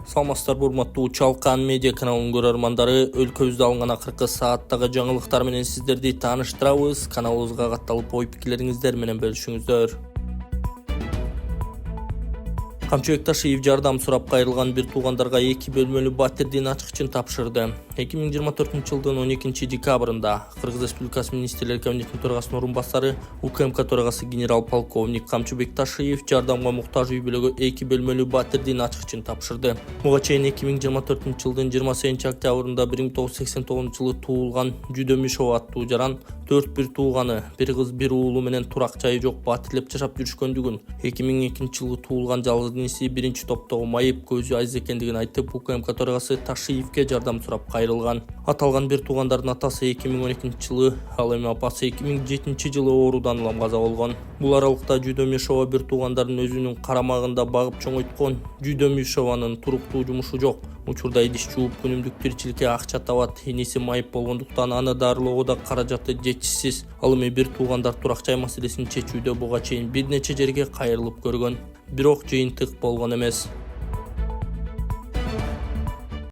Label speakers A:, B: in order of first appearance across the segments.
A: Саламатсыздар урматтуу Чалкан медиа каналынын көрөрмандары, өлкөбүздө алынган акыркы сааттагы жаңылыктар менен сиздерди тааныштырабыз. Каналыбызга катталып ой пикирлериңиздер менен бөлүшүңүздөр. Камчыбек Ташиев жардам сурап кайрылган бир туугандарга 2 бөлмөлүү батирдин ачкычын тапшырды. 2024-жылдын 12 декабрында Кыргыз Республикасы Министрлер Кабинетинин төрагасынын орун басары УКМК төрагасы генерал-полковник Камчыбек Ташиев жардамга муктаж үй бүлөгө 2 бөлмөлүү батирдин ачкычын тапшырды. Буга чейин 2024-жылдын 28 октябрында 1989-жылы туулган Жүдөмүшова аттуу жаран 4 тууганы, бир кыз бир уулу менен турак жайы жок батирлеп жашап жүрүшкөндүгүн, 2002-жылы туулган жалгыз иниси биринчи топтогу майып көзү айыз экендигин айтып, УКМК төрагасы Ташиевке жардам сурап кайрылган. Аталган бир туугандардын атасы 2012-жылы, ал эми апасы 2007-жылы оорудан каза болгон. Бул аралыкта Жүдөмүшова бир туугандардын өзүнүн карамагында багып чоңойткон. Жүдөмүшованын туруктуу жумушу жок. Учурда идиш жууп, күнүмдүк тиричиликке акча табат. Иниси майып болгондуктан аны дарылоого да каражаты жетишсиз. Ал эми бир туугандар турак жай маселесин чечүүдө буга чейин бир нече жерге кайрылып көргөн. Бирок жыйынтык болгон эмес.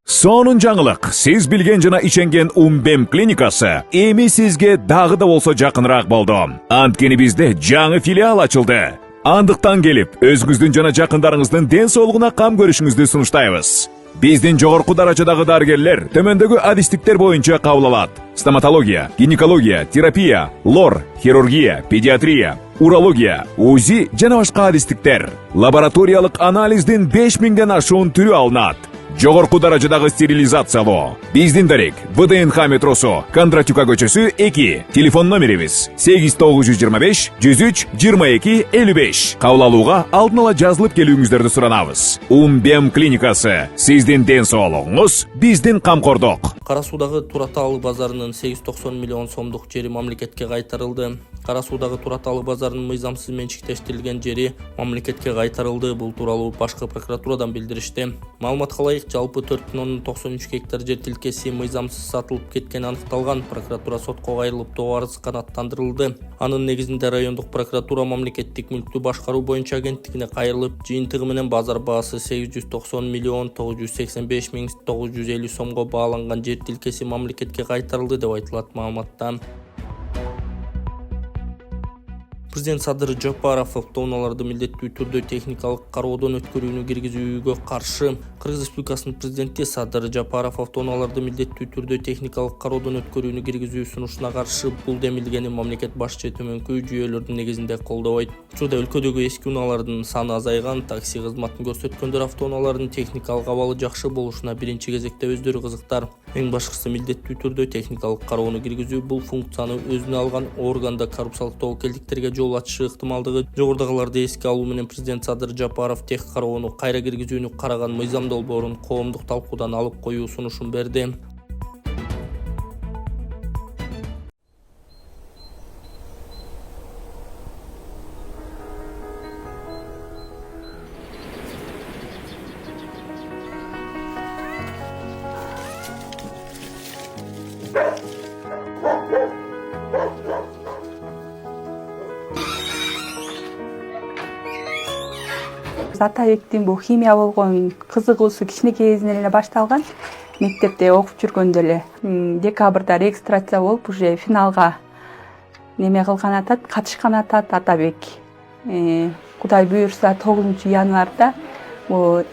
B: Сонун жаңылык. Сиз билген жана иченген Умбем клиникасы эми сизге дагы да болсо жакыныраак болду. Анткени бизде жаңы филиал ачылды. Андыктан келип, өзүңүздүн жана жакындарыңыздын ден соолугуна кам көрүшүңүздү сунуштайбыз. Биздин жогорку даражадагы дарыгерлер төмөндөгү адистиктер боюнча кабыл алат: стоматология, гинекология, терапия, лор, хирургия, педиатрия, урология, УЗИ жана башка адистиктер. Лабораториялык анализдин 5000ден ашуун түрү алынат. Жогорку даражадагы стерилизациялоо. Биздин дарек ВДНХ метросу, Кондратюка көчөсү 2. Телефон номерибиз 8925 103 22 55. Кабыл алууга алдын ала жазылып келүүңүздөрдү суранабыз. Умбем клиникасы. Сиздин ден соолугуңуз биздин камкордук.
A: Кара Суудагы Тураталы базарынын 890 миллион сомдук жери мамлекетке кайтарылды. Кара Суудагы Тураталы базарынын мыйзамсыз менчиктештирилген жери мамлекетке кайтарылды. Бул тууралуу башкы прокуратурадан билдиришти. Маалыматка ылайык, жалпы 4,93 гектар жер тилкеси мыйзамсыз сатылып кеткени аныкталган. Прокуратура сотко кайрылып, доо арыз канааттандырылды. Анын негизинде райондук прокуратура мамлекеттик мүлктү башкаруу боюнча агенттигине кайрылып, жыйынтыгы менен базар баасы 890 миллион 985 миң 950 сомго бааланган жер тилкеси мамлекетке кайтарылды деп айтылат маалыматта. Президент Садыр Жапаров автоунааларды милдеттүү түрдө техникалык кароодон өткөрүүнү киргизүүгө каршы. Кыргыз Республикасынын президенти Садыр Жапаров автоунааларды милдеттүү түрдө техникалык кароодон өткөрүүнү киргизүү сунушуна каршы. Бул демилгени мамлекет башчы төмөнкү жүйөлөрдүн негизинде колдобойт. Учурда өлкөдөгү эски унаалардын саны азайган, такси кызматын көрсөткөндөр автоунаалардын техникалык абалы жакшы болушуна биринчи кезекте өздөрү кызыктар. Эң башкысы милдеттүү түрдө техникалык кароону киргизүү. Бул функцияны өзүнө алган органда коррупциялык тобокелдиктерге жол ачышы ыктымалдыгы жогорудагыларды эске алуу менен президент Садыр Жапаров тех кароону кайра киргизүүнү караган мыйзам долбоорун коомдук талкуудан алып коюу сунушун берди.
C: Атабектин бул химия болгон кызыгуусу кичинекей кезинен эле башталган. Мектепте окуп жүргөндө эле декабрда регистрация болуп, уже финалга неме кылган атат, катышкан атат Атабек. Кудай буйрса 9 январда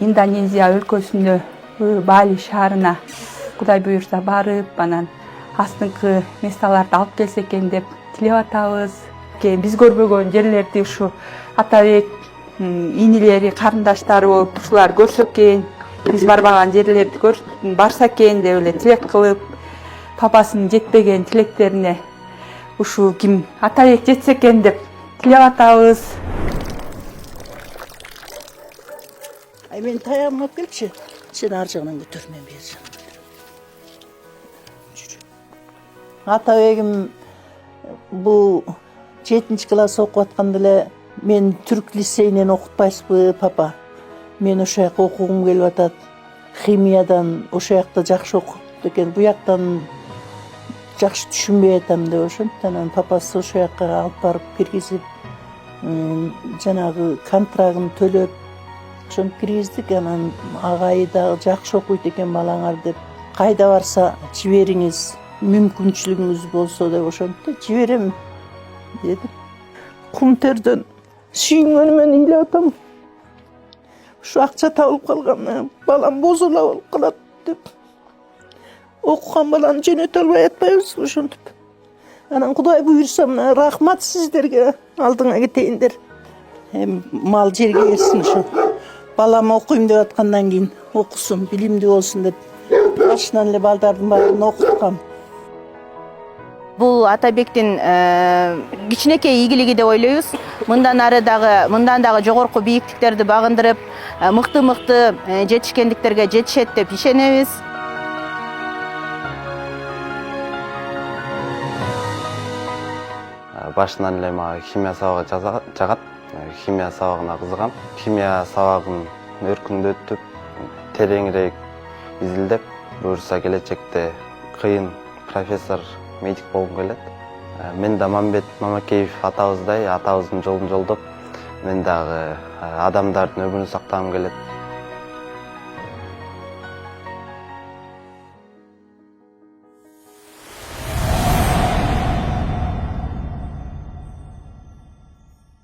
C: Индонезия өлкөсүндө Бали шаарына кудай буйрса барып, анан астыңкы месталарды алып келсе экен деп тилеп атабыз. Биз көрбөгөн жерлерди ушу Атабек инилери, карындаштары болуп ушулар көрсө экен, биз барбаган жерлерди барса экен деп эле тилек кылып, папасынын жетпеген тилектерине ушу ким Атабек жетсе экен деп тилеп атабыз.
D: Мен таягымды алып келчи. Сен ар жагынан көтөр, мен бер жагынан көтөр. Атабегим бул 7 класс окуп атканда эле мен түрк лицейинен окутпайсызбы, папа? Мен ошол жакка окугум келип атат. Химиядан ошол жакта жакшы окуп экен, бу жактан жакшы түшүнбөй атам деп ошондон папасы ошол жакка алып барып киргизип, жанагы контрагын төлөп, ошентип киргиздик. Анан агайы дагы жакшы окуйт экен балаңар деп, кайда барса жибериңиз, мүмкүнчүлүгүңүз болсо деп ошентти. Жиберем дедим. Кум терден сүйүнгөнүмөн ыйлап атам. Ушу акча табылып калган, балам бозола болуп калат деп. Окуган баланы жөнөтө албай атпайбыз ошентип. Анан Кудай буйрса, мына рахмат сиздерге, алдыңа кетейиндер. Мал жерге келсин ушу. Балам окуйм деп аткандан кийин окусун, билимдүү болсун деп башынан эле балдардын баарын окуткам.
E: Бул Атабектин кичинекей ийгилиги деп ойлойбуз. Мындан дагы жогорку бийиктиктерди багындырып, мыкты жетишкендиктерге жетишет деп ишенебиз.
F: Башынан эле мага химия сабагы жагат. Химия сабагына кызыгам. Химия сабагын өркүндөтүп, тереңирээк изилдеп, буюрса келечекте кыйын профессор, медик болгум келет. Мен да Мамбет Мамакеев атабыздай, атабыздын жолун жолдоп, мен дагы адамдардын өмүрүн сактагым келет.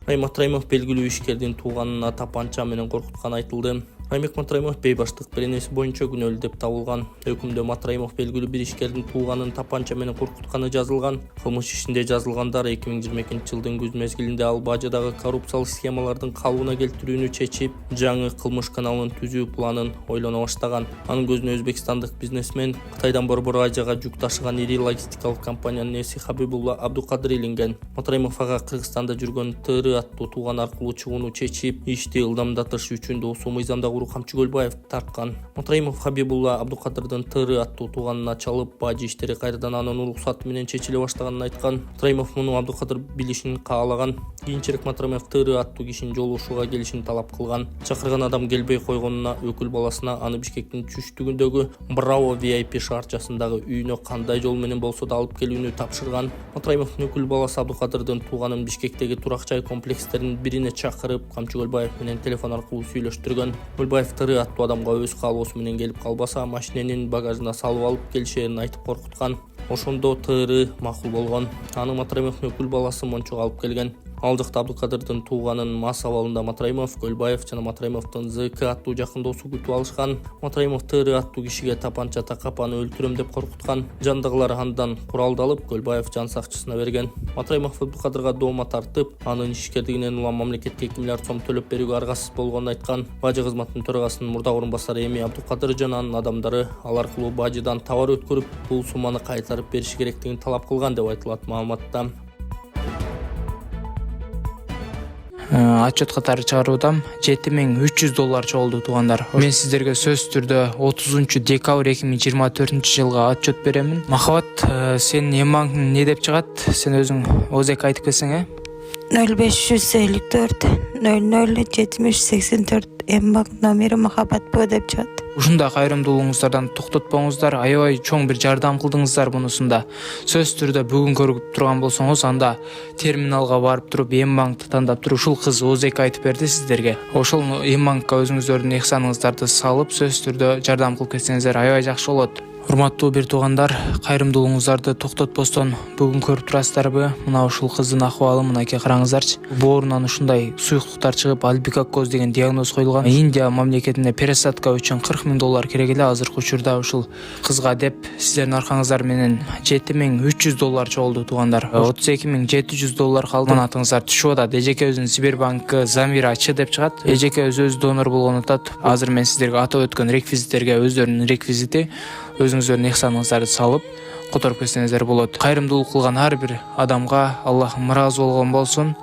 A: Аймак Матраимов белгилүү ишкердин тууганына тапанча менен коркутканы айтылды. Аймак Матраимов бейбаштык беренеси боюнча күнөөлүү деп табылган. Өкүмдө Матраимов белгилүү бир ишкердин тууганын тапанча менен коркутканы жазылган. Кылмыш ишинде жазылгандар 2022-жылдын күз мезгилинде ал бажыдагы коррупциялык схемалардын калыбына келтирүүнү чечип, жаңы кылмыш каналын түзүү планын ойлоно баштаган. Анын көзүнө өзбекстандык бизнесмен Кытайдан Борбор Азияга жүк ташыган ири логистикалык компаниянын ээси Хабибулла Абдукадыр илинген. Матраимов ага Кыргызстанда жүргөн ТР аттуу тууган аркылуу чыгууну чечип, ишти ылдамдатыш үчүн досу мыйзамда Камчы Көлбаев тарткан. Матраимов Хабибулла Абдукадырдын ТР аттуу тууганына чалып, бажы иштери кайрадан анын уруксаты менен чечиле баштаганын айткан. Матраимов муну Абдукадыр билишин каалаган. Кийинчерээк Матраимов ТР аттуу кишинин жолугушууга келишин талап кылган. Чакырган адам келбей койгонуна өкүл баласына аны Бишкектин түштүгүндөгү Браво VIP шаарчасындагы үйүнө кандай жол менен болсо да алып келүүнү тапшырган. Матраимовдун өкүл баласы Абдукадырдын тууганын Бишкектеги турак жай комплекстеринин бирине чакырып, Камчы Көлбаев менен телефон аркылуу сүйлөштүргөн. Көлбаев ТР аттуу адамга өз каалоосу менен келип калбаса, машиненин багажына салып алып келишерин айтып коркуткан. Ошондо ТР макул болгон. Аны Матраимовдун өкүл баласы Мончого алып келген. Ал жакта Абдукадырдын тууганын мас абалында Матраимов, Көлбаев жана Матраимовдун ЗК аттуу жакындоосу күтүп алышкан. Матраимов ТР аттуу кишиге тапанча такап аны өлтүрөм деп коркуткан. Жандагылар андан куралдалып, Көлбаев жан сакчысына берген. Матраимов Абдукадырга доома тартып, анын ишкердигинен улам мамлекетке 2 миллиард сом төлөп берүүгө аргасыз болгонун айткан. Бажы кызматынын төрагасынын мурдагы орун басары Эми Абдукадыр жана анын адамдары ал аркылуу бажыдан товар өткөрүп, бул сумманы кайтарып бериш керектигин талап кылган деп айтылат маалыматта.
G: Отчет катары чыгаруудам. $7300 чогулду туугандар. Мен сиздерге сөз түрдө 30 декабрь 2024 жылга отчет беремин. Махабат, сен эмбанк не деп чыгат? Сен өзүң ОЗК айтып келсең,
H: 0554 00 7084 эмбанк номери Махабат Б деп чыгат.
G: Ушундай кайрымдуулугуңуздардан токтотпоңуздар, аябай чоң бир жардам кылдыңыздар мунусунда. Сөз түрдө бүгүн көрүп турган болсоңуз, анда терминалга барып туруп эмбанкты тандап туруп, ушул кыз ОЗК айтып берди сиздерге. Ошол эмбанкка өзүңүздөрдүн ыхсаныңыздарды салып, сөз түрдө жардам кылып кетсеңиздер аябай жакшы болот. Урматтуу бир туугандар, кайрымдуулугуңуздарды токтотпостон бүгүн көрүп турасыздарбы? Мына ушул кыздын акыбалы мынакей караңыздарчы. Боорунан ушундай суюктуктар чыгып, альбикакоз деген диагноз коюлган. Индия мамлекетине пересадка үчүн $40,000 керек эле. Азыркы учурда ушул кызга деп сиздердин аркаңыздар менен $7300 чогулду туугандар. $32,700 калды. Манатыңыздар түшүп атат. Эжекебиздин Сбербанкы Замира Ч деп чыгат. Эжекебиз өзү донор болгонун атат. Азыр мен сиздерге атап өткөн реквизиттерге өздөрүнүн реквизити, өзүңүздөрдүн ыхсаныңыздарды салып которуп кетсеңиздер болот. Кайрымдуулук кылган ар бир адамга Аллахым ыраазы болгон болсун.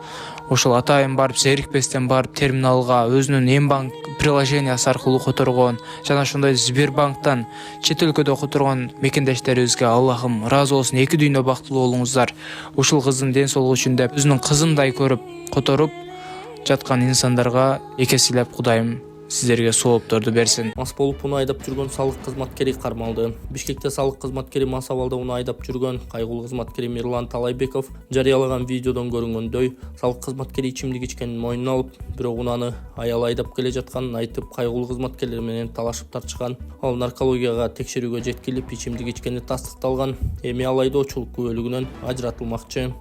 G: Ошол атайын барып, зерикпестен барып, терминалга өзүнүн эмбанк приложениясы аркылуу которгон жана ошондой Сбербанктан чет өлкөдө которгон мекендештерибизге Аллахым ыраазы болсун. 2 дүйнө бактылуу болуңуздар. Ушул кыздын ден соолугу үчүн деп өзүнүн кызындай көрүп которуп жаткан инсандарга экеселеп Кудайым сіздерге соопторду берсин.
A: Мас болуп уну айдап жүргөн салык кызматкери кармалды. Бишкекте салык кызматкери мас абалда уну айдап жүргөн кайгылуу кызматкери Мирлан Талайбеков жарыялаган видеодон көрүнгөндөй салык кызматкери ичимдик ичкенин мойнуна алып, бирок унаны аял айдап келе жатканын айтып, кайгылуу кызматкерлер менен талашып тартышкан. Ал наркологияга текшерүүгө жеткилип, ичимдик ичкени тастыкталган. Эми ал айдоочулук күбөлүгүнөн ажыратылмакчы.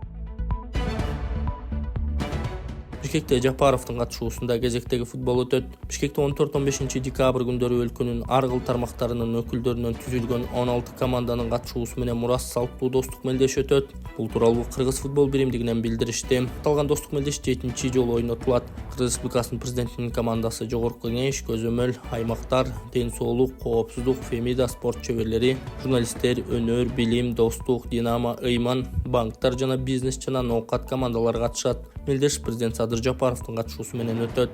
A: Бишкекте Жапаровдун катышуусунда кезектеги футбол өтөт. Бишкекте 14-15 декабрь күндөрү өлкөнүн ар кыл тармактарынын өкүлдөрүнөн түзүлгөн 16 команданын катышуусу менен мурас салттуу достук мелдеш өтөт. Бул тууралуу Кыргыз футбол биримдигинен билдиришти. Аталган достук мелдеш 7-чи жолу ойнотулат. Кыргыз Республикасынын президентинин командасы, Жогорку Кеңеш, көзөмөл, аймактар, ден соолук, коопсуздук, Фемида, спорт чеберлери, журналисттер, өнөр, билим, достук, Динамо, Ыйман, банктар жана бизнес жана ноокат командалары катышат. Мелдеш президент Садыр Жапаровдун катышуусу менен өтөт.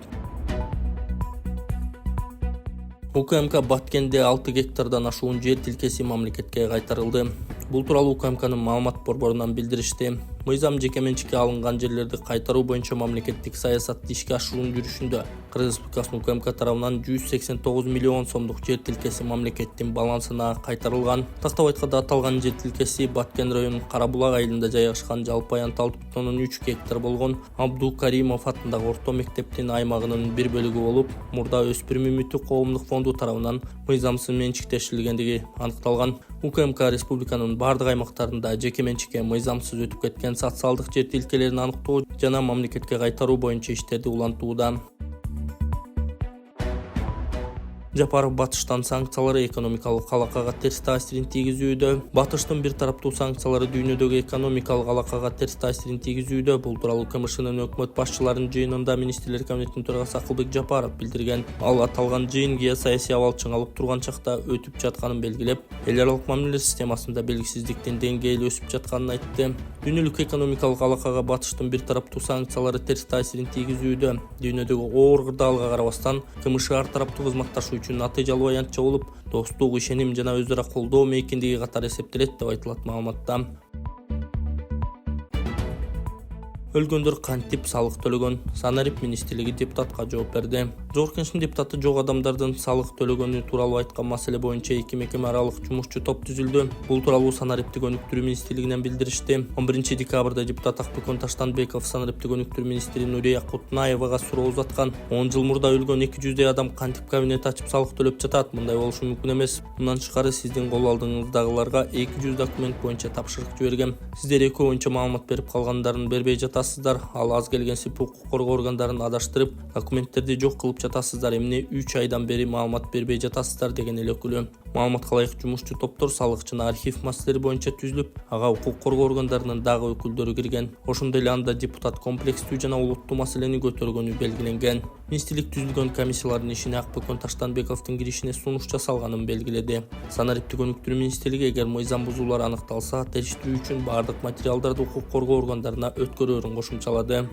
A: УКМК Баткенде 6 гектардан ашуун жер тилкеси мамлекетке кайтарылды. Бул тууралуу УКМКнын маалымат борборунан билдиришти. Мыйзам жеке менчикке алынган жерлерди кайтаруу боюнча мамлекеттик саясатты ишке ашыруунун жүрүшүндө Кыргыз Республикасынын УКМК тарабынан 189 миллион сомдук жер тилкеси мамлекеттин балансына кайтарылган. Тактап айтканда аталган жер тилкеси Баткен районунун Карабулак айылында жайгашкан жалпы аянт 6,3 гектар болгон Абду Каримов атындагы орто мектептин аймагынын бир бөлүгү болуп, мурда өспүрүм үмүтү коомдук фонду тарабынан мыйзамсыз менчиктешилгендиги аныкталган. УКМК республиканын бардык аймактарында жеке менчикке мыйзамсыз өтүп кеткен социалдык жер тилкелерин аныктоо жана мамлекетке кайтаруу боюнча иштерди улантууда. Жапаров батыштан санкциялары экономикалык алакага терс таасирин тийгизүүдө. Батыштын бир тараптуу санкциялары дүйнөдөгү экономикалык алакага терс таасирин тийгизүүдө. Бул тууралуу КМШнын өкмөт башчыларынын жыйынында министрлер кабинетинин төрагасы Акылбек Жапаров билдирген. Ал аталган жыйын геосаясий абалчың алып турган чакта өтүп жатканын белгилеп, эл аралык мамилелер системасында белгисиздиктин деңгээли өсүп жатканын айтты. Дүйнөлүк экономикалык алакага батыштын бир тараптуу санкциялары терс таасирин тийгизүүдө. Дүйнөдөгү оор кырдаалга карабастан КМШ ар тараптуу кызматташуу үчүн натыйжалуу аянтча болуп, достук, ишеним жана өз ара колдоо мейкиндиги катары эсептелет деп айтылат маалыматта. Өлгөндөр кантип салык төлөгөн? Санарип министрлиги депутатка жооп берди. Жогорку Кеңештин депутаты жок адамдардын салык төлөгөнү тууралуу айткан маселе боюнча 2 мекеме аралык жумушчу топ түзүлдү. Бул тууралуу Санариптик өнүктүрүү министрлигинен билдиришти. 11 декабрда депутат Акбекон Таштанбеков Санариптик өнүктүрүү министри Нурия Кутнаевага суроо узаткан. 10 жыл мурда өлгөн 200 адам кантип кабинет ачып салык төлөп жатат? Мындай болушу мүмкүн эмес. Мындан тышкары сиздин кол алдыңыздагыларга 200 документ боюнча тапшырык жибергем. Сиздер экөө боюнча маалымат берип калгандарын бербей жатасыздар. Ал аз келгенсип укук коргоо органдарын адаштырып, документтерди жок кылып жатасыздар. Эмне 3 айдан бери маалымат бербей жатасыздар деген эл өкүлү. Маалыматка ылайык жумушчу топтор салык жана архив маселелери боюнча түзүлүп, ага укук коргоо органдарынын дагы өкүлдөрү кирген. Ошондой эле анда депутат комплекстүү жана улуттуу маселени көтөргөнү белгиленген. Министрлик түзүлгөн комиссиялардын ишине Акбекон Таштанбековдун киришине сунуш жасалганын белгиледи. Санариптик өнүктүрүү министрлиги эгер мыйзам бузуулар аныкталса, териштирүү үчүн бардык материалдарды укук коргоо органдарына өткөрөөрүн кошумчалады.